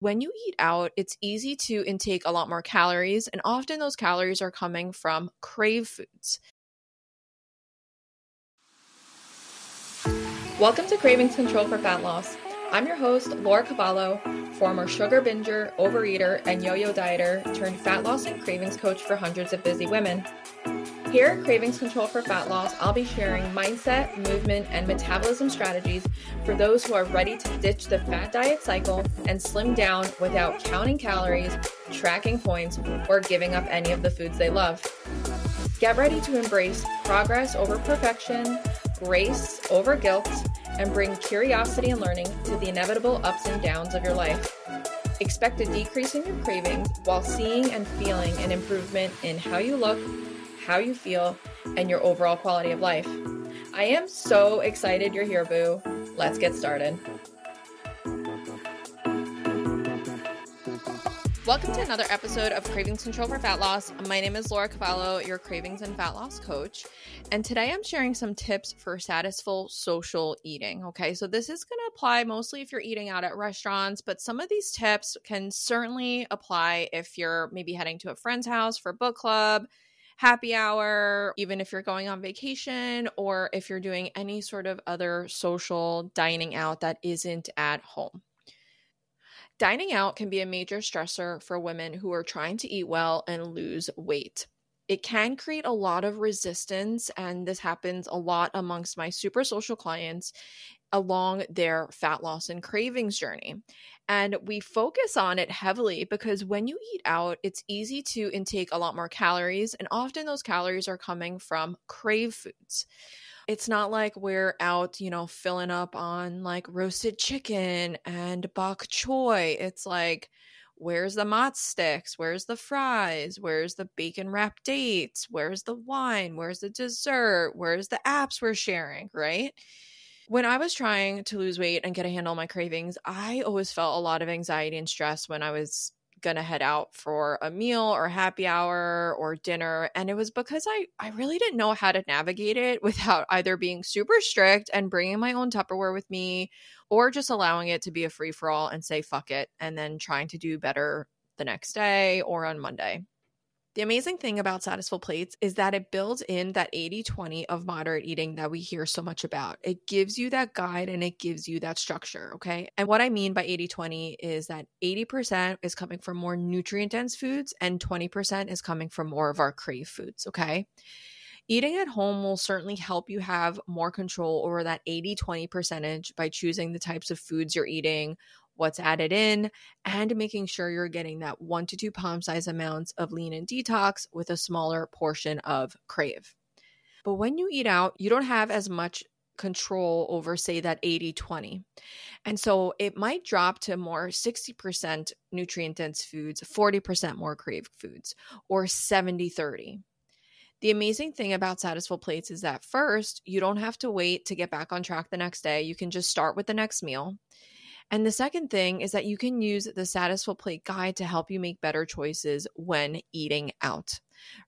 When you eat out, it's easy to intake a lot more calories, and often those calories are coming from crave foods. Welcome to Cravings Control for Fat Loss. I'm your host, Laura Cavallo, former sugar binger, overeater, and yo-yo dieter turned fat loss and cravings coach for hundreds of busy women. Here at Cravings Control for Fat Loss, I'll be sharing mindset, movement, and metabolism strategies for those who are ready to ditch the fat diet cycle and slim down without counting calories, tracking points, or giving up any of the foods they love. Get ready to embrace progress over perfection, grace over guilt, and bring curiosity and learning to the inevitable ups and downs of your life. Expect a decrease in your cravings while seeing and feeling an improvement in how you look, how you feel, and your overall quality of life. I am so excited you're here, boo. Let's get started. Welcome to another episode of Cravings Control for Fat Loss. My name is Laura Cavallo, your cravings and fat loss coach. And today I'm sharing some tips for Satisfull social eating. Okay, so this is going to apply mostly if you're eating out at restaurants, but some of these tips can certainly apply if you're maybe heading to a friend's house for book club, happy hour, even if you're going on vacation, or if you're doing any sort of other social dining out that isn't at home. Dining out can be a major stressor for women who are trying to eat well and lose weight. It can create a lot of resistance, and this happens a lot amongst my super social clients along their fat loss and cravings journey. And we focus on it heavily because when you eat out, it's easy to intake a lot more calories, and often those calories are coming from crave foods. It's not like we're out, filling up on like roasted chicken and bok choy. It's like, where's the mozz sticks? Where's the fries? Where's the bacon wrapped dates? Where's the wine? Where's the dessert? Where's the apps we're sharing, right? When I was trying to lose weight and get a handle on my cravings, I always felt a lot of anxiety and stress when I was going to head out for a meal or happy hour or dinner. And it was because I really didn't know how to navigate it without either being super strict and bringing my own Tupperware with me, or just allowing it to be a free-for-all and say, fuck it, and then trying to do better the next day or on Monday. The amazing thing about Satisfull plates is that it builds in that 80-20 of moderate eating that we hear so much about. It gives you that guide and it gives you that structure, okay? And what I mean by 80-20 is that 80% is coming from more nutrient-dense foods and 20% is coming from more of our crave foods, okay? Eating at home will certainly help you have more control over that 80-20 percentage by choosing the types of foods you're eating, what's added in, and making sure you're getting that 1 to 2 palm size amounts of lean and detox with a smaller portion of crave. But when you eat out, you don't have as much control over, say, that 80-20. And so it might drop to more 60% nutrient-dense foods, 40% more crave foods, or 70-30. The amazing thing about Satisfull plates is that first, you don't have to wait to get back on track the next day. You can just start with the next meal. And the second thing is that you can use the Satisfull plate guide to help you make better choices when eating out,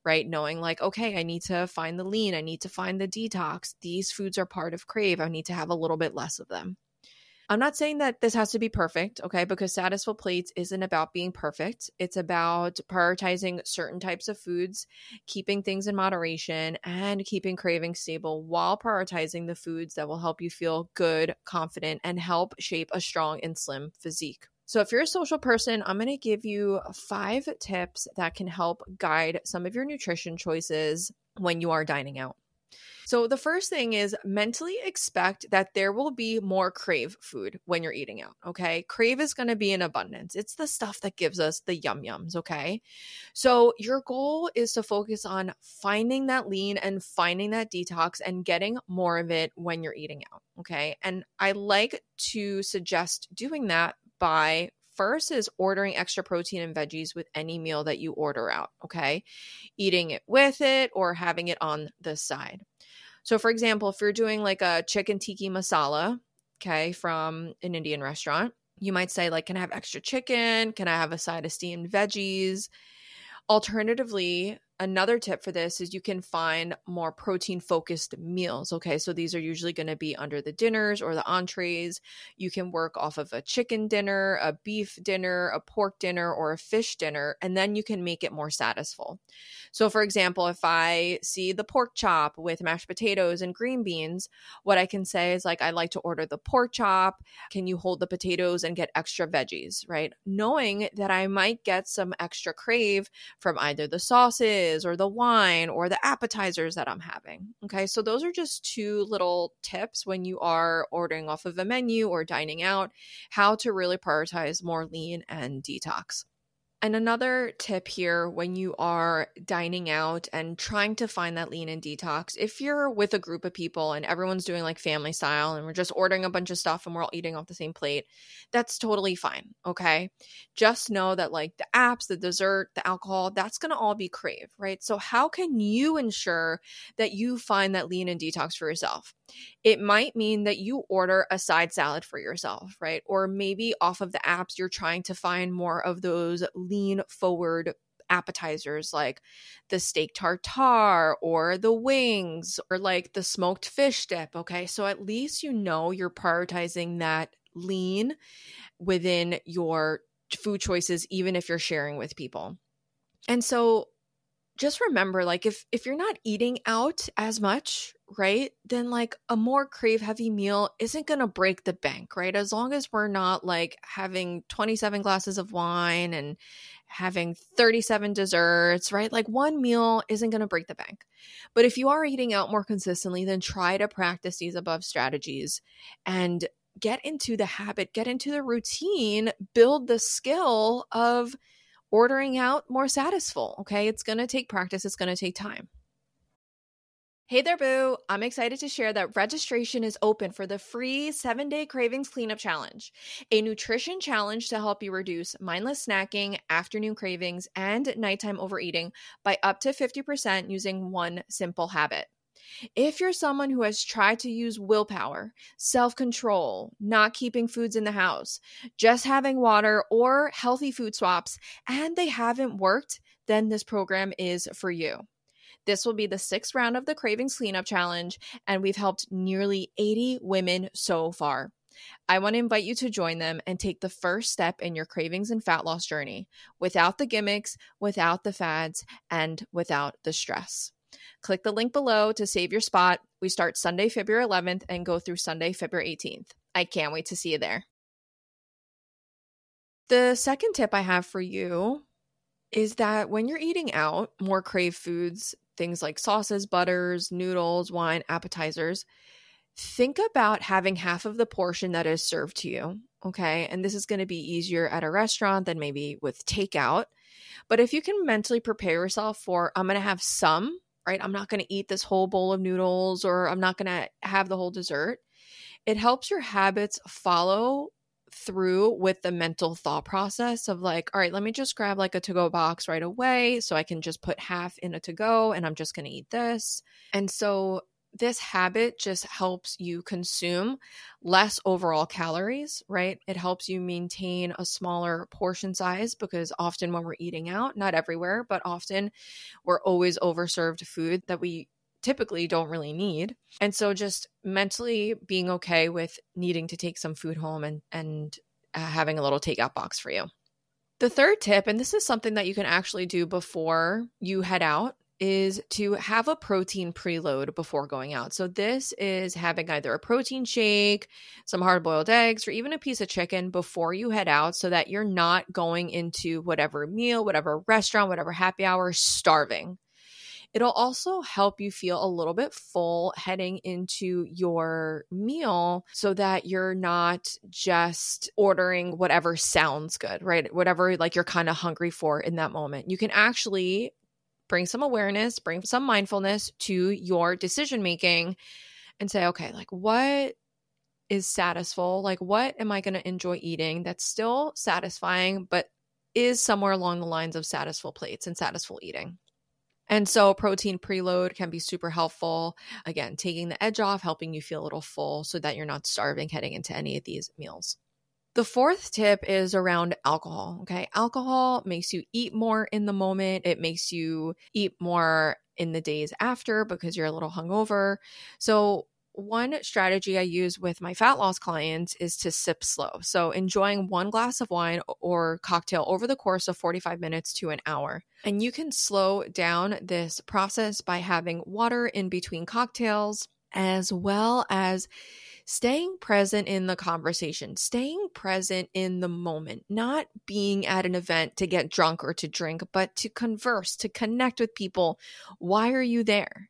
right? Knowing like, okay, I need to find the lean. I need to find the detox. These foods are part of crave. I need to have a little bit less of them. I'm not saying that this has to be perfect, okay? Because Satisfull plates isn't about being perfect. It's about prioritizing certain types of foods, keeping things in moderation, and keeping cravings stable while prioritizing the foods that will help you feel good, confident, and help shape a strong and slim physique. So if you're a social person, I'm going to give you 5 tips that can help guide some of your nutrition choices when you are dining out. So the first thing is mentally expect that there will be more crave food when you're eating out, okay? Crave is going to be in abundance. It's the stuff that gives us the yum yums, okay? So your goal is to focus on finding that lean and finding that detox and getting more of it when you're eating out, okay? And I like to suggest doing that by first is ordering extra protein and veggies with any meal that you order out, okay? Eating it with it or having it on the side. So for example, if you're doing like a chicken tikka masala, okay, from an Indian restaurant, you might say like, can I have extra chicken? Can I have a side of steamed veggies? Alternatively, Another tip for this is you can find more protein focused meals. Okay. So these are usually going to be under the dinners or the entrees. You can work off of a chicken dinner, a beef dinner, a pork dinner, or a fish dinner, and then you can make it more satisful. So, for example, if I see the pork chop with mashed potatoes and green beans, what I can say is like, I'd like to order the pork chop. Can you hold the potatoes and get extra veggies, right? Knowing that I might get some extra crave from either the sauces or the wine or the appetizers that I'm having. Okay. So those are just two little tips when you are ordering off of a menu or dining out, how to really prioritize more lean and detox. And another tip here when you are dining out and trying to find that lean and detox, if you're with a group of people and everyone's doing like family style and we're just ordering a bunch of stuff and we're all eating off the same plate, that's totally fine. Okay. Just know that like the apps, the dessert, the alcohol, that's going to all be crave, right? So how can you ensure that you find that lean and detox for yourself? It might mean that you order a side salad for yourself, right? Or maybe off of the apps, you're trying to find more of those lean forward appetizers like the steak tartare or the wings or like the smoked fish dip. Okay. So at least you know you're prioritizing that lean within your food choices, even if you're sharing with people. And so just remember, like if you're not eating out as much, right, then like a more crave heavy meal isn't going to break the bank, right? As long as we're not like having 27 glasses of wine and having 37 desserts, right? Like one meal isn't going to break the bank. But if you are eating out more consistently, then try to practice these above strategies and get into the habit, get into the routine, build the skill of ordering out more Satisfull. Okay. It's going to take practice. It's going to take time. Hey there, boo. I'm excited to share that registration is open for the free 7-day Cravings Cleanup Challenge, a nutrition challenge to help you reduce mindless snacking, afternoon cravings, and nighttime overeating by up to 50% using one simple habit. If you're someone who has tried to use willpower, self-control, not keeping foods in the house, just having water or healthy food swaps, and they haven't worked, then this program is for you. This will be the 6th round of the Cravings Cleanup Challenge, and we've helped nearly 80 women so far. I want to invite you to join them and take the first step in your cravings and fat loss journey without the gimmicks, without the fads, and without the stress. Click the link below to save your spot. We start Sunday, February 11th and go through Sunday, February 18th. I can't wait to see you there. The second tip I have for you is that when you're eating out, more crave foods, things like sauces, butters, noodles, wine, appetizers, think about having half of the portion that is served to you. Okay. And this is going to be easier at a restaurant than maybe with takeout. But if you can mentally prepare yourself for, I'm going to have some, right? I'm not going to eat this whole bowl of noodles or I'm not going to have the whole dessert. It helps your habits follow through with the mental thought process of like, all right, let me just grab like a to-go box right away so I can just put half in a to-go and I'm just going to eat this. And so this habit just helps you consume less overall calories, right? It helps you maintain a smaller portion size because often when we're eating out, not everywhere, but often we're always overserved food that we typically don't really need. And so just mentally being okay with needing to take some food home and having a little takeout box for you. The third tip, and this is something that you can actually do before you head out, is to have a protein preload before going out. So this is having either a protein shake, some hard-boiled eggs, or even a piece of chicken before you head out so that you're not going into whatever meal, whatever restaurant, whatever happy hour starving. It'll also help you feel a little bit full heading into your meal so that you're not just ordering whatever sounds good, right? Whatever like you're kind of hungry for in that moment. You can actually bring some awareness, bring some mindfulness to your decision making and say, okay, like what is Satisfull? Like what am I going to enjoy eating that's still satisfying, but is somewhere along the lines of Satisfull plates and Satisfull eating? And so protein preload can be super helpful. Again, taking the edge off, helping you feel a little full so that you're not starving heading into any of these meals. The fourth tip is around alcohol. Okay. Alcohol makes you eat more in the moment. It makes you eat more in the days after because you're a little hungover. So, one strategy I use with my fat loss clients is to sip slow. So, enjoying one glass of wine or cocktail over the course of 45 minutes to an hour. And you can slow down this process by having water in between cocktails, as well as staying present in the conversation, staying present in the moment, not being at an event to get drunk or to drink, but to converse, to connect with people. Why are you there?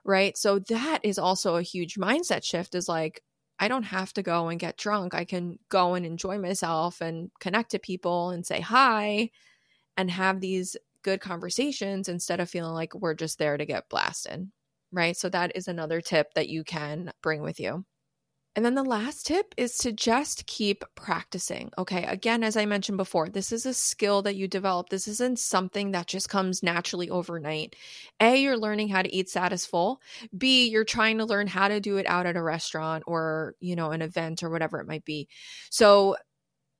Right? So that is also a huge mindset shift, is like, I don't have to go and get drunk. I can go and enjoy myself and connect to people and say hi and have these good conversations instead of feeling like we're just there to get blasted. Right? So that is another tip that you can bring with you. And then the last tip is to just keep practicing. Okay. Again, as I mentioned before, this is a skill that you develop. This isn't something that just comes naturally overnight. A, you're learning how to eat Satisfull. B, you're trying to learn how to do it out at a restaurant or, an event or whatever it might be. So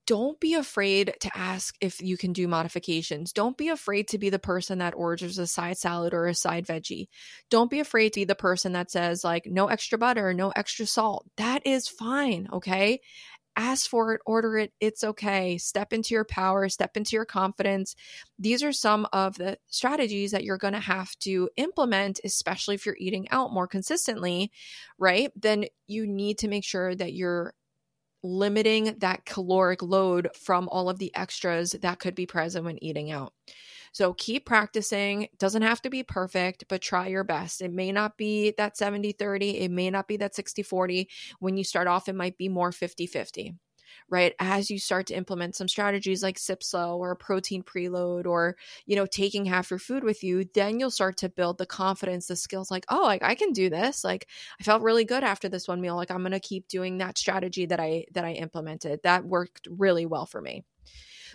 don't be afraid to ask if you can do modifications. Don't be afraid to be the person that orders a side salad or a side veggie. Don't be afraid to be the person that says like, no extra butter, no extra salt. That is fine. Okay. Ask for it, order it. It's okay. Step into your power, step into your confidence. These are some of the strategies that you're going to have to implement, especially if you're eating out more consistently, right? Then you need to make sure that you're limiting that caloric load from all of the extras that could be present when eating out. So keep practicing. It doesn't have to be perfect, but try your best. It may not be that 70-30. It may not be that 60-40. When you start off, it might be more 50-50. Right? As you start to implement some strategies like sip slow or a protein preload or, taking half your food with you, then you'll start to build the confidence, the skills like, oh, like I can do this. Like I felt really good after this one meal. Like I'm going to keep doing that strategy that I implemented. That worked really well for me.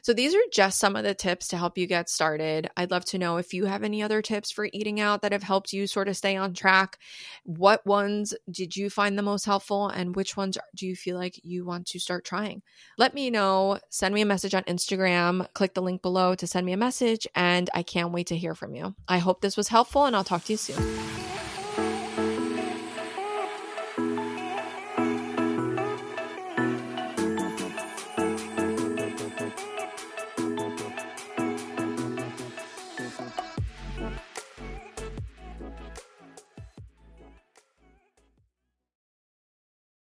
So these are just some of the tips to help you get started. I'd love to know if you have any other tips for eating out that have helped you sort of stay on track. What ones did you find the most helpful and which ones do you feel like you want to start trying? Let me know. Send me a message on Instagram. Click the link below to send me a message, and I can't wait to hear from you. I hope this was helpful, and I'll talk to you soon.